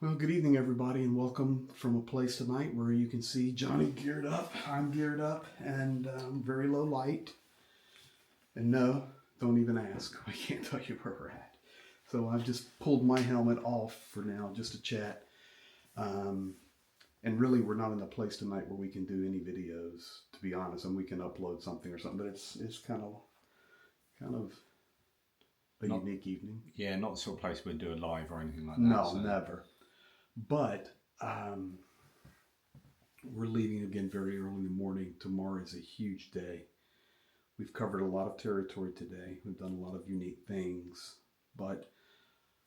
Well, good evening, everybody, and welcome from a place tonight where you can see Johnny geared up, I'm geared up, and very low light. And no, don't even ask. I can't tell you where we're at. So I've just pulled my helmet off for now, just to chat. And really, we're not in a place tonight where we can do any videos, to be honest, and we can upload something or something. But it's kind of a unique evening. Yeah, not the sort of place we'd do a live or anything like that. No, so. Never. But we're leaving again very early in the morning. Tomorrow is a huge day. We've covered a lot of territory today. We've done a lot of unique things. But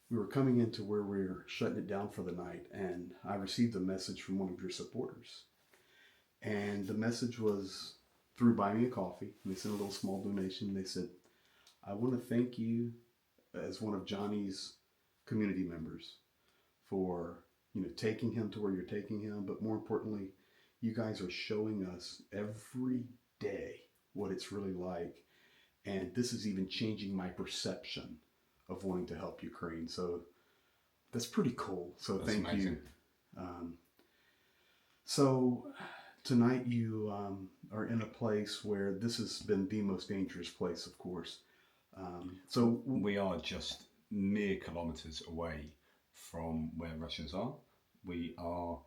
we were coming into where we're shutting it down for the night, and I received a message from one of your supporters. And the message was through Buy Me a Coffee. And they sent a little small donation. They said, I want to thank you as one of Johnny's community members for taking him to where you're taking him, but more importantly, you guys are showing us every day what it's really like, and this is even changing my perception of wanting to help Ukraine. So that's pretty cool. So that's thank amazing. You. So tonight you are in a place where this has been the most dangerous place, of course. So we are just mere kilometers away from where Russians are. We are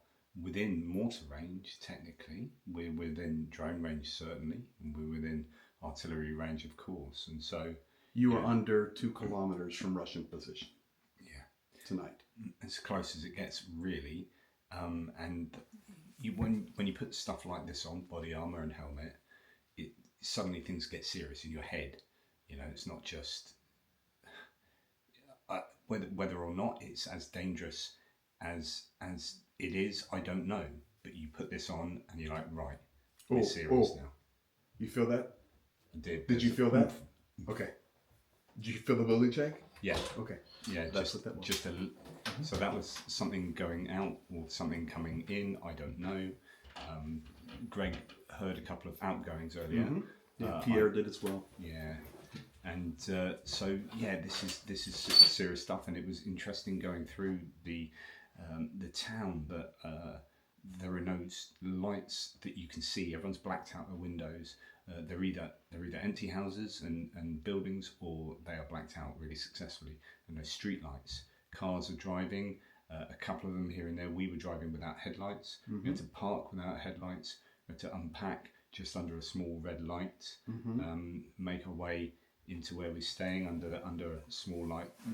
within mortar range, technically. We're within drone range, certainly. And we're within artillery range, of course. And so... You are under 2 kilometers from Russian position. Yeah. Tonight. As close as it gets, really. And when you put stuff like this on, body armor and helmet, suddenly things get serious in your head. It's not just... Whether or not it's as dangerous as it is, I don't know. But you put this on and you're like, right, we're serious now. You feel that? I did. Did you feel that? Okay. Did you feel the building shake? Yeah. Okay. Yeah, that's what that was. So that was something going out or something coming in, I don't know. Greg heard a couple of outgoings earlier. Mm-hmm. Yeah, Pierre did as well. Yeah. And so this is serious stuff, and it was interesting going through the town that there are no lights that you can see. Everyone's blacked out their windows. They're either empty houses and buildings, or they are blacked out really successfully. And no street lights. Cars are driving. A couple of them here and there. We were driving without headlights. Mm-hmm. We had to park without headlights. We had to unpack just under a small red light. Mm-hmm. Make our way into where we're staying under a small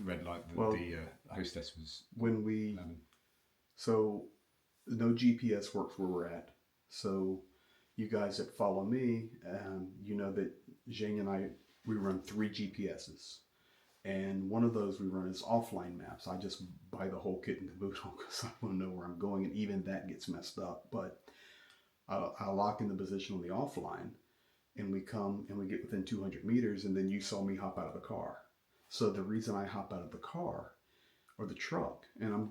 red light that the hostess was. So no GPS works where we're at. So you guys that follow me, you know that Zhang and I, we run 3 GPSs. And one of those we run is offline maps. I just buy the whole kit and caboodle because I want to know where I'm going, and even that gets messed up. But I lock in the position on the offline, and we come and we get within 200 meters, and then you saw me hop out of the car. So the reason I hop out of the car or the truck, and I'm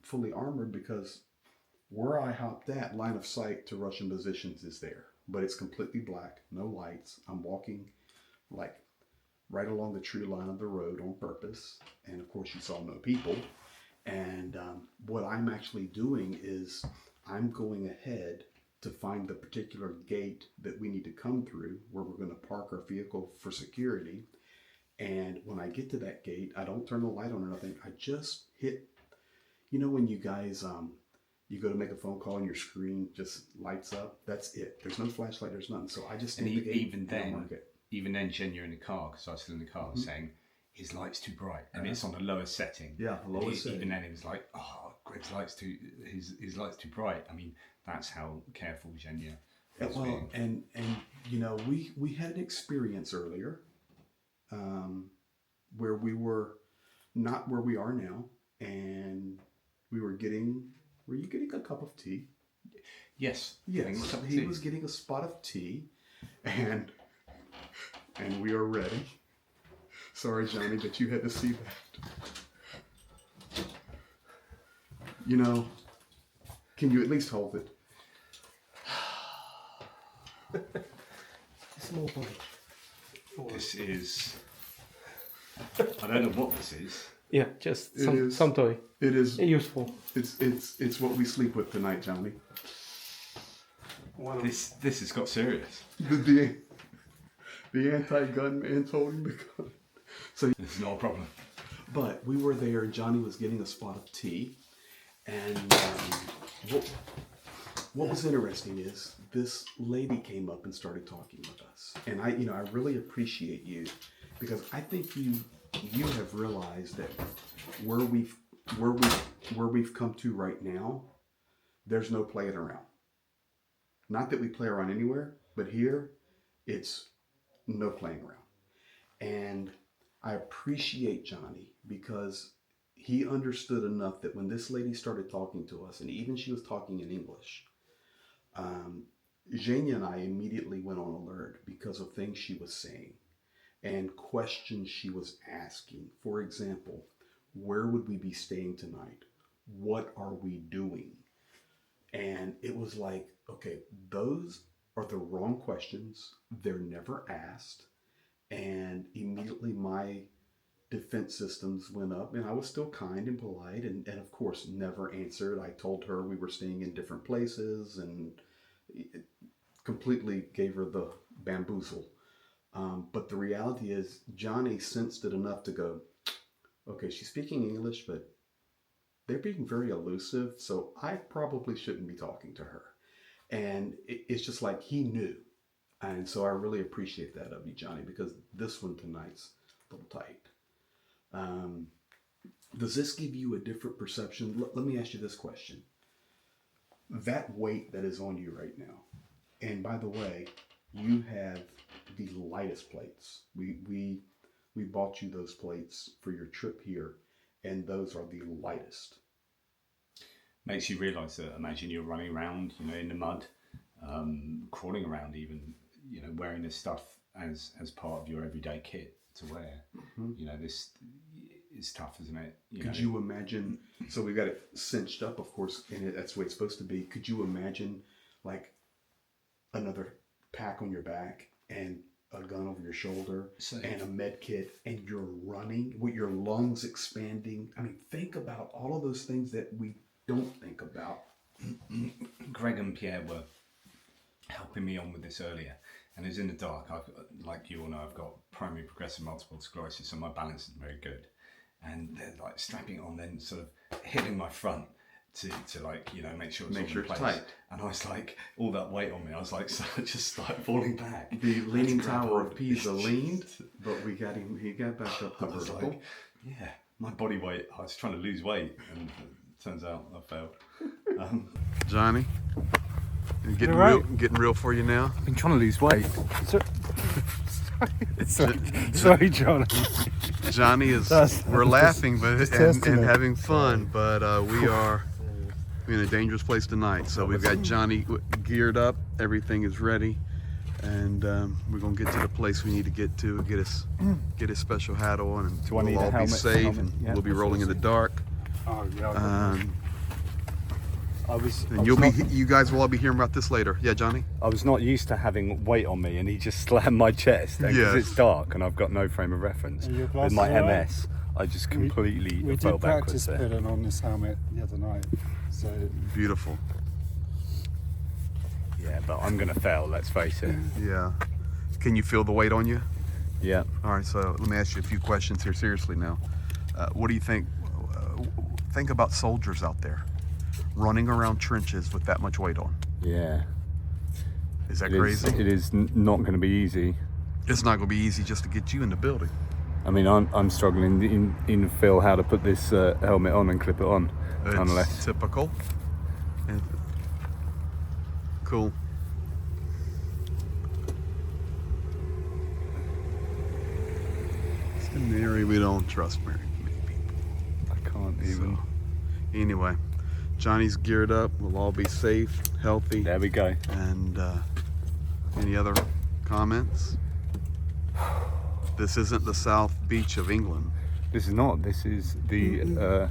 fully armored, because where I hopped at, line of sight to Russian positions is there, but it's completely black, no lights. I'm walking like right along the tree line of the road on purpose, and of course you saw no people. And what I'm actually doing is I'm going ahead to find the particular gate that we need to come through, where we're going to park our vehicle for security. And when I get to that gate, I don't turn the light on or nothing. I just hit, when you guys, you go to make a phone call and your screen just lights up. That's it. There's no flashlight. There's nothing. So I just even then, Jen, you're in the car, because I was still in the car, mm-hmm. saying his light's too bright, and it's on the lower setting. Yeah, the lowest setting. Even then, he was like, "Oh, Greg's his light's too bright." I mean, that's how careful Zhenya was being. And we had an experience earlier, where we were not where we are now, and we were getting. Were you getting a cup of tea? Yes. Yes. He was getting a spot of tea, and we are ready. Sorry, Johnny, that you had to see that. Can you at least hold it? Small bite. This is... I don't know what this is. Yeah, just It is. some toy. It is. Useful. It's what we sleep with tonight, Johnny. This has got serious. The anti-gun man's holding the gun. So It's not a problem. but we were there. Johnny was getting a spot of tea, and what was interesting is this lady came up and started talking with us, and I really appreciate you because I think you have realized that where we've come to right now, there's no playing around. Not that we play around anywhere, but here, it's no playing around. And I appreciate Johnny because he understood enough that when this lady started talking to us, and even she was talking in English, Zhenya and I immediately went on alert because of things she was saying and questions she was asking. For example, where would we be staying tonight? What are we doing? And it was like, okay, those are the wrong questions. They're never asked. And immediately my defense systems went up, and I was still kind and polite and of course never answered. I told her we were staying in different places and it completely gave her the bamboozle. But the reality is Johnny sensed it enough to go, okay, she's speaking English, but they're being very elusive, so I probably shouldn't be talking to her. And it's just like he knew. And so I really appreciate that of you, Johnny, because this one tonight's a little tight. Does this give you a different perception? Let me ask you this question. That weight that is on you right now, and by the way, you have the lightest plates. We bought you those plates for your trip here, and those are the lightest. Makes you realise that, imagine you're running around, in the mud, crawling around even, wearing this stuff as part of your everyday kit to wear. Mm-hmm. This is tough, isn't it? Could you imagine, so we've got it cinched up, of course, and that's the way it's supposed to be. Could you imagine like another pack on your back and a gun over your shoulder and a med kit, and you're running with your lungs expanding? I mean, think about all of those things that we don't think about. Greg and Pierre were helping me on with this earlier, and it was in the dark. Like you all know, I've got primary progressive multiple sclerosis, so my balance isn't very good. And they're like strapping it on, then sort of hitting my front to make sure it's all in place. Tight. And I was like, all that weight on me, I was like, so just like falling back. The Leaning Tower of Pisa leaned, but he got back up to vertical. Like, yeah, my body weight, I was trying to lose weight, and it turns out I failed. Johnny, getting real for you now. I've been trying to lose weight. Sorry, Johnny. Johnny we're laughing and having fun, but we are in a dangerous place tonight. So we've got Johnny geared up, everything is ready, and we're gonna get to the place we need to get to, get his special hat on, and we'll all be safe, and we'll be rolling in the dark. Oh, yeah. You guys will all be hearing about this later. Yeah, Johnny? I was not used to having weight on me, and he just slammed my chest because it's dark and I've got no frame of reference. With my MS, I just completely we fell did backwards practice putting on this helmet the other night. So beautiful. Yeah, but I'm going to fail, let's face it. Yeah. Can you feel the weight on you? Yeah. All right, so let me ask you a few questions here seriously now. What do you think? Think about soldiers out there running around trenches with that much weight on. Yeah. Is that crazy? It is not going to be easy. It's not going to be easy just to get you in the building. I mean, I'm struggling in Phil how to put this helmet on and clip it on. It's typical. Cool. It's an area we don't trust many people. I can't even. So, anyway, Johnny's geared up. We'll all be safe, healthy. There we go. And any other comments? This isn't the South Beach of England. This is not. This is the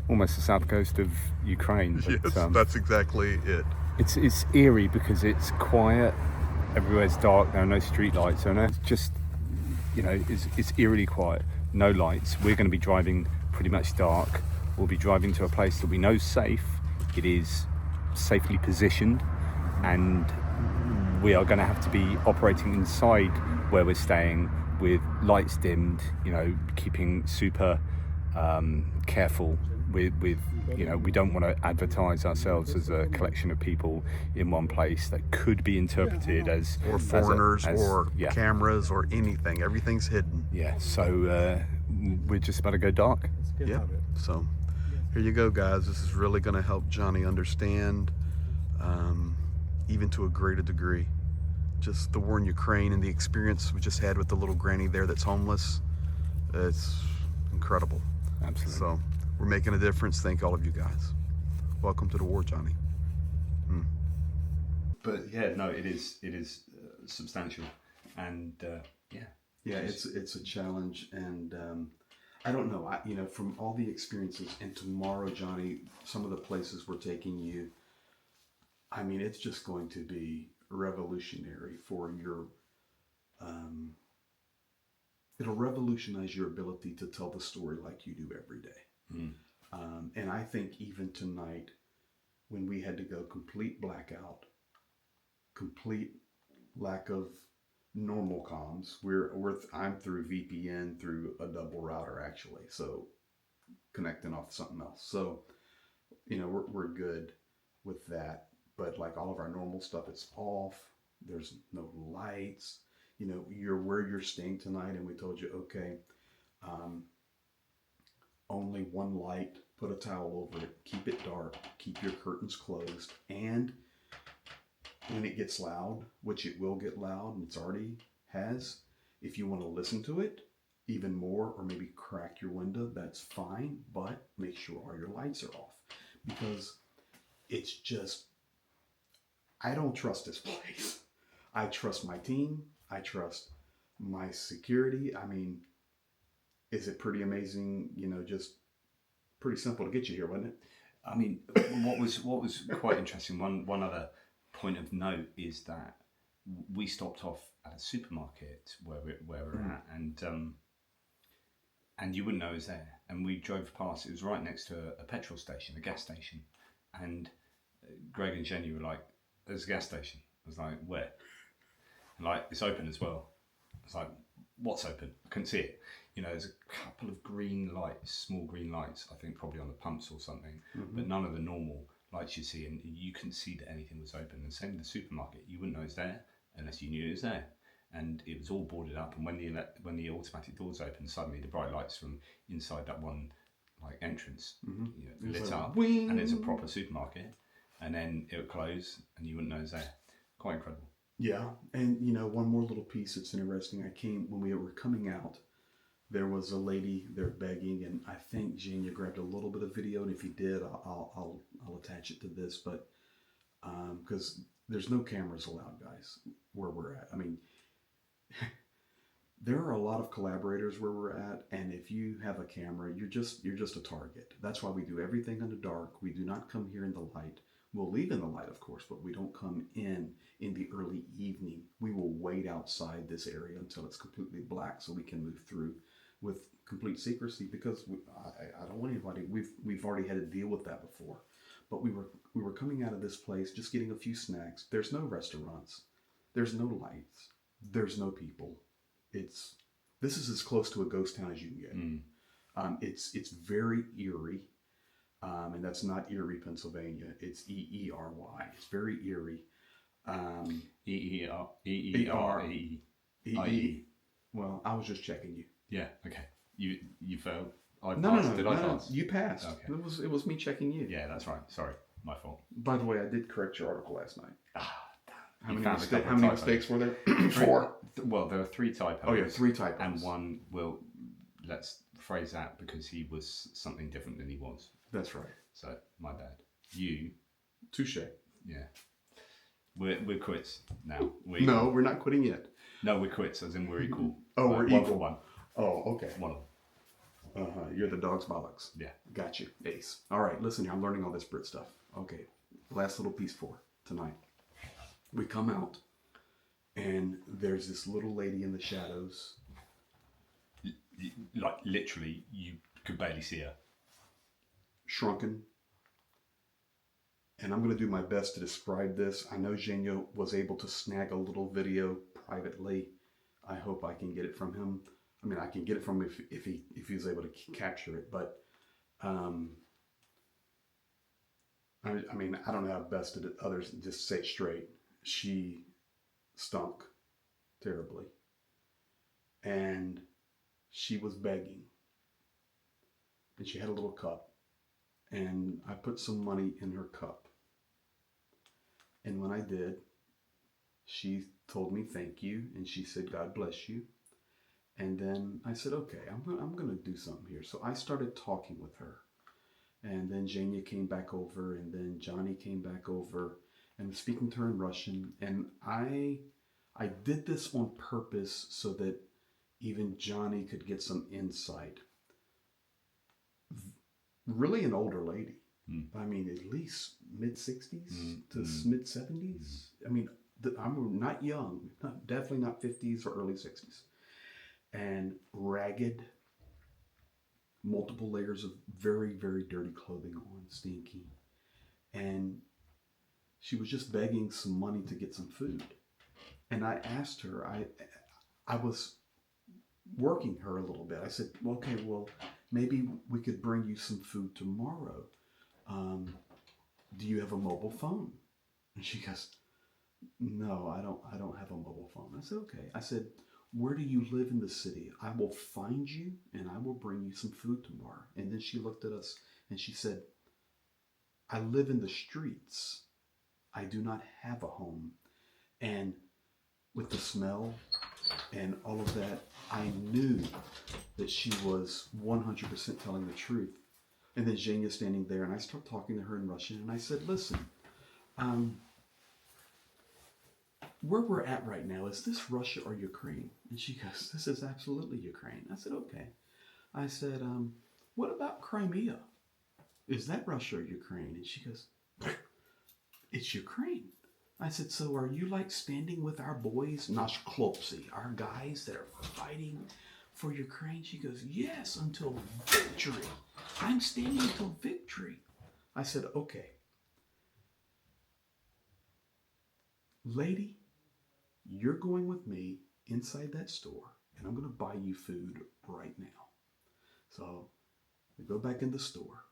almost the south coast of Ukraine. But, yes, that's exactly it. It's eerie because it's quiet. Everywhere's dark. There are no street lights. So it's just, it's eerily quiet. No lights. We're going to be driving pretty much dark. We'll be driving to a place that we know is safe. It is safely positioned, and we are going to have to be operating inside where we're staying with lights dimmed, keeping super careful with we don't want to advertise ourselves as a collection of people in one place that could be interpreted as or foreigners or cameras or anything. Everything's hidden. Yeah, so we're just about to go dark. Yeah. So here you go, guys. This is really going to help Johnny understand, even to a greater degree, just the war in Ukraine and the experience we just had with the little granny there that's homeless. It's incredible. Absolutely. So we're making a difference. Thank all of you guys. Welcome to the war, Johnny. But yeah, no, it is substantial, and Yeah, it's a challenge, and I don't know. From all the experiences, and tomorrow, Johnny, some of the places we're taking you, I mean, it's just going to be revolutionary for your. It'll revolutionize your ability to tell the story like you do every day. And I think even tonight, when we had to go complete blackout, complete lack of normal comms. I'm through VPN through a double router actually, so connecting off something else. So we're good with that. But like all of our normal stuff, it's off. There's no lights. You're where you're staying tonight, and we told you, okay, only one light. Put a towel over it. Keep it dark. Keep your curtains closed. And when it gets loud, which it will get loud, and it's already has, if you want to listen to it even more, or maybe crack your window, that's fine, but make sure all your lights are off, because it's just, I don't trust this place. I trust my team. I trust my security. I mean, is it pretty amazing? Just pretty simple to get you here, wasn't it? I mean, what was quite interesting. One other point of note is that we stopped off at a supermarket where we're at, and you wouldn't know it was there. And we drove past. It was right next to a petrol station, a gas station. And Greg and Jenny were like, "There's a gas station." I was like, "Where?" And like, "It's open as well." I was like, "What's open?" I couldn't see it. There's a couple of green lights, small green lights, I think probably on the pumps or something, but none of the normal lights you see, and you couldn't see that anything was open. And same with the supermarket, you wouldn't know it's there unless you knew it was there, and it was all boarded up. And when the automatic doors opened, suddenly the bright lights from inside that one entrance lit up, wing. And it's a proper supermarket. And then it would close, and you wouldn't know it was there. Quite incredible. Yeah, and one more little piece that's interesting. When we were coming out, there was a lady there begging, and I think Gene, you grabbed a little bit of video, and if you did, I'll attach it to this, but because there's no cameras allowed, guys, where we're at. I mean, there are a lot of collaborators where we're at, and if you have a camera, you're just a target. That's why we do everything in the dark. We do not come here in the light. We'll leave in the light, of course, but we don't come in the early evening. We will wait outside this area until it's completely black so we can move through with complete secrecy, because I don't want anybody. We've already had to deal with that before. But we were coming out of this place just getting a few snacks. There's no restaurants. There's no lights. There's no people. This is as close to a ghost town as you can get. It's very eerie. And that's not Erie, Pennsylvania. It's EERY. It's very eerie. EERE. Well, I was just checking you. Yeah. Okay. You failed. I No, passed. Did I pass? You passed. Okay. It was me checking you. Yeah, that's right. Sorry, my fault. By the way, I did correct your article last night. How many How mistakes were there? 4. Well, there are 3 typos. Oh yeah, 3 typos. And one let's phrase that because he was something different than he was. That's right. So my bad. Touche. Yeah. We're quits now. No, we're not quitting yet. No, we're quits, as in we're equal. Oh, we're equal. For one. Oh, okay. One of them. You're the dog's bollocks. Yeah. Got you. Ace. All right, listen here. I'm learning all this Brit stuff. Okay. Last little piece for tonight. We come out, and there's this little lady in the shadows. Like literally, you Could barely see her. Shrunken. And I'm going to do my best to describe this. I know Genio was able to snag a little video privately. I hope I can get it from him. I mean, I can get it from him if he was able to capture it. But, I mean, I don't know how best to others just say it straight. She stunk terribly. And she was begging. And she had a little cup. And I put some money in her cup. And when I did, she told me thank you, and she said, God bless you. And then I said, okay, I'm going to do something here. So I started talking with her. And then Zhenya came back over, and then Johnny came back over, and was speaking to her in Russian. And I did this on purpose so that even Johnny could get some insight. Really an older lady. I mean, at least mid-60s to mid-70s. I mean, I'm not young, definitely not 50s or early 60s. And ragged, multiple layers of very, very dirty clothing on, stinky. And she was just begging some money to get some food. And I asked her, I was working her a little bit. I said, well, okay, well, maybe we could bring you some food tomorrow. Do you have a mobile phone? And she goes, no, I don't have a mobile phone. I said, okay. I said, where do you live in the city? I will find you and I will bring you some food tomorrow. And then she looked at us and she said, I live in the streets. I do not have a home. And with the smell and all of that, I knew that she was 100% telling the truth. And then Zhenya's standing there, and I start talking to her in Russian, and I said, listen, where we're at right now, is this Russia or Ukraine? And she goes, this is absolutely Ukraine. I said, okay. I said, what about Crimea? Is that Russia or Ukraine? And she goes, it's Ukraine. I said, so are you like standing with our boys, nash klopsi, our guys that are fighting for Ukraine? She goes, yes, until victory. I'm standing until victory. I said, okay. Lady, you're going with me inside that store, and I'm going to buy you food right now. So we go back in the store,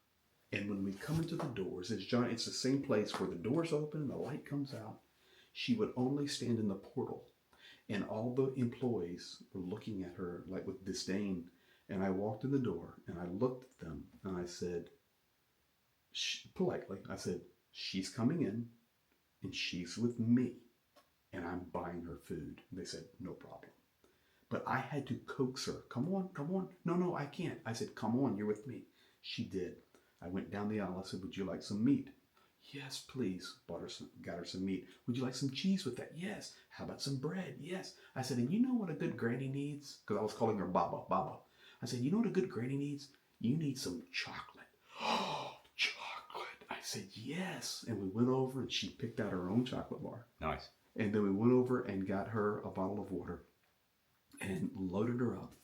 and when we come into the doors, it's the same place where the doors open and the light comes out. She would only stand in the portal, and all the employees were looking at her like with disdain. And I walked in the door, and I looked at them, and I said, politely, I said, she's coming in, and she's with me, and I'm buying her food. And they said, no problem. But I had to coax her. Come on, come on. No, I can't. I said, come on, you're with me. She did. I went down the aisle. I said, would you like some meat? Yes, please. Got her some meat. Would you like some cheese with that? Yes. How about some bread? Yes. I said, and you know what a good granny needs? Because I was calling her Baba. I said, you know what a good granny needs? You need some chocolate. Oh, chocolate. I said, yes. And we went over and she picked out her own chocolate bar. Nice. And then we went over and got her a bottle of water and loaded her up.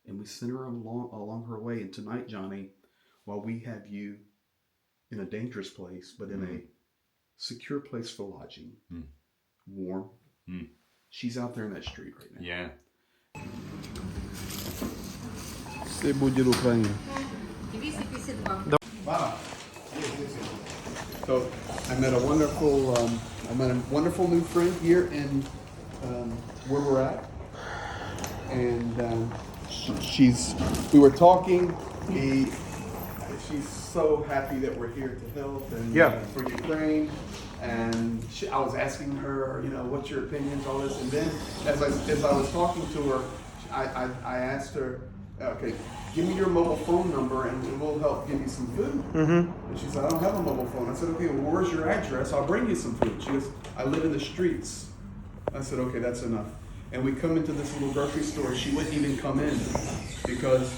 And we sent her along her way. And tonight, Johnny, while we have you in a dangerous place, but in a secure place for lodging, warm, she's out there in that street right now. Yeah. So I met a wonderful new friend here in where we're at, and we were talking. She's so happy that we're here to help and for Ukraine. And I was asking her, what's your opinions on this? And then as I was talking to her, I asked her, okay, give me your mobile phone number and we'll help give you some food. Mm-hmm. And she said, I don't have a mobile phone. I said, okay, well, where's your address? I'll bring you some food. She goes, I live in the streets. I said, okay, that's enough. And we come into this little grocery store. She wouldn't even come in because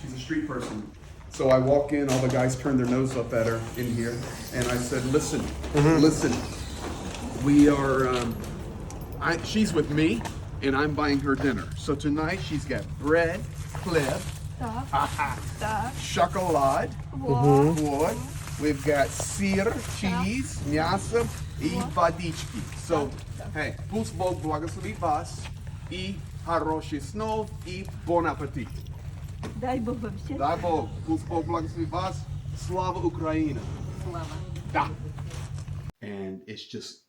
she's a street person. So I walk in, all the guys turn their nose up at her in here. And I said, listen, we are, she's with me and I'm buying her dinner. So tonight she's got bread, clef, Так. Шоколад. Вот. Вот. We've got сыр, cheese, мясо и водички. So, hey, пусть Бог благословит вас и хороших снов и bon аппетит. Дай Бог вам всем Дай Бог, пусть Бог благословит вас. Слава Украина. слава. Да. And it's just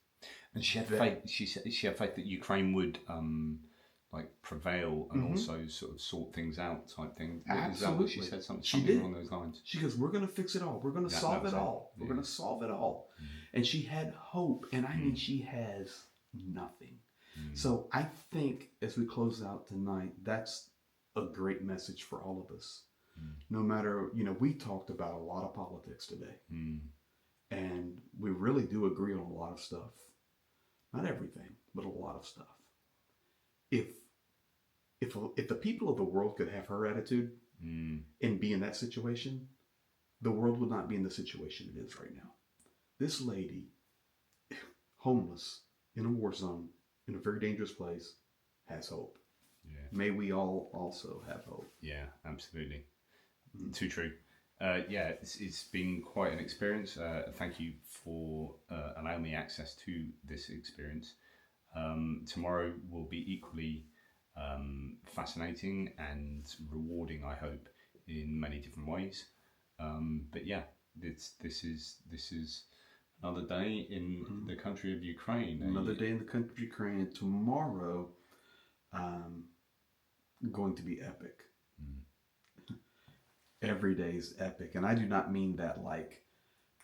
And she had faith. She had faith that Ukraine would like prevail and also sort of sort things out, type thing. Is that what she Absolutely. said? Something, She something did. along those lines. She goes, we're going to fix it all. We're going to That solve was it it. all. We're Yeah. going to solve it all. And she had hope. And I mean, she has nothing. So I think as we close out tonight, that's a great message for all of us. No matter, we talked about a lot of politics today. And we really do agree on a lot of stuff. Not everything, but a lot of stuff. If the people of the world could have her attitude and be in that situation, the world would not be in the situation it is right now. This lady, homeless, in a war zone, in a very dangerous place, has hope. Yeah. May we all also have hope. Yeah, absolutely. Too true. Yeah, it's been quite an experience. Thank you for allowing me access to this experience. Tomorrow will be equally fascinating and rewarding, I hope, in many different ways. But yeah, this is another day in the country of Ukraine. Another day in the country of Ukraine. And tomorrow, going to be epic. Every day is epic, and I do not mean that like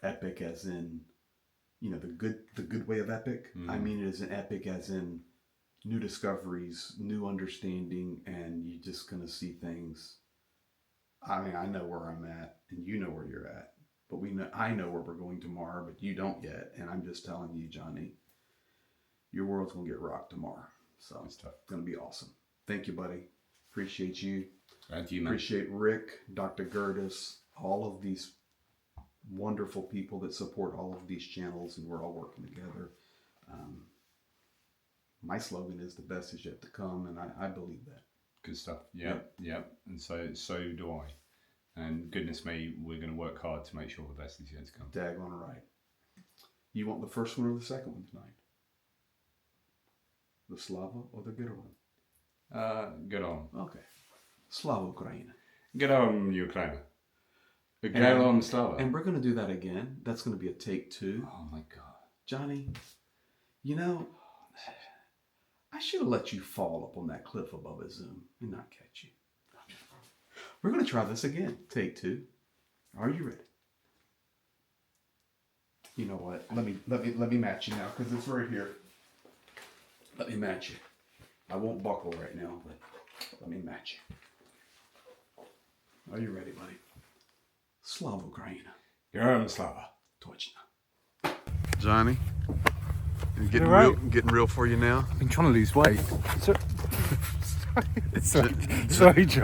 epic as in, the good way of epic. I mean it as an epic as in new discoveries, new understanding, and you're just gonna see things. I mean, I know where I'm at, and you know where you're at, but I know where we're going tomorrow, but you don't yet. And I'm just telling you, Johnny, your world's gonna get rocked tomorrow. So it's gonna be awesome. Thank you, buddy. Appreciate you. Glad you, man. Appreciate Rick, Dr. Gertis, all of these wonderful people that support all of these channels, and we're all working together. My slogan is the best is yet to come, and I believe that. Good stuff. Yep. And so do I. And goodness me, we're going to work hard to make sure the best is yet to come. Daggone right. You want the first one or the second one tonight? The Slava or the bitter one? Get on. Okay. Slava Ukraina. Get on, Ukraine. Get on, Slava. And we're going to do that again. That's going to be a take 2. Oh my God. Johnny, I should have let you fall up on that cliff above a Zoom and not catch you. We're going to try this again. Take 2. Are you ready? You know what? Let me match you now because it's right here. Let me match you. I won't buckle right now, but let me match you. Are you ready, buddy? Slava Ukraina. Get Slava. Точно. Johnny, getting real- getting real for you now. I've been trying to lose weight. Sorry, John.